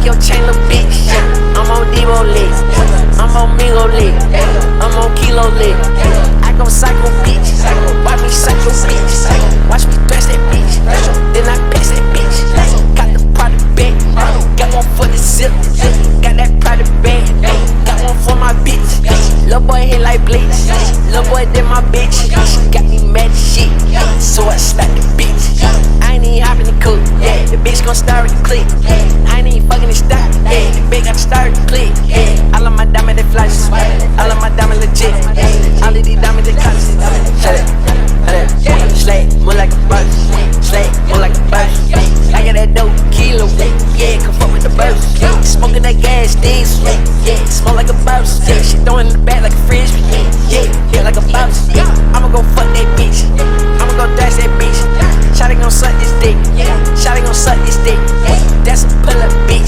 your chain, little bitch. I'm on Devo lit, I'm on Mingo lit, I'm on Kilo lit. I go psycho, bitch. Watch me psycho, bitch. Watch me thrash that bitch. Then I pass that bitch. Got the product bag, got one for the zip. Got that product bag, got one for my bitch. Lil' boy hit like bleach, lil' boy did my bitch. Got me mad as shit, so I slapped the bitch. I ain't even hopping the coupe, yeah. The bitch gon' start with the click. I ain't even fucking the stock, yeah. The bitch got to start with the click, yeah. All of my diamonds they flashes, all of my diamonds legit. All of these diamonds they colors. Shut it, slay, move like a bus. Slay, move like a bus. I got that dope kilo, yeah. Come fuck with the bus. Smoking that gas diesel, yeah. Smoke like a boss, yeah. She throwing in the back like a frisbee, yeah. Yeah, like a boss. I'ma go fuck that bitch. I'ma go dash that bitch. Shawty gon' suck this dick. Shawty gon' suck this dick. That's a pull up bitch.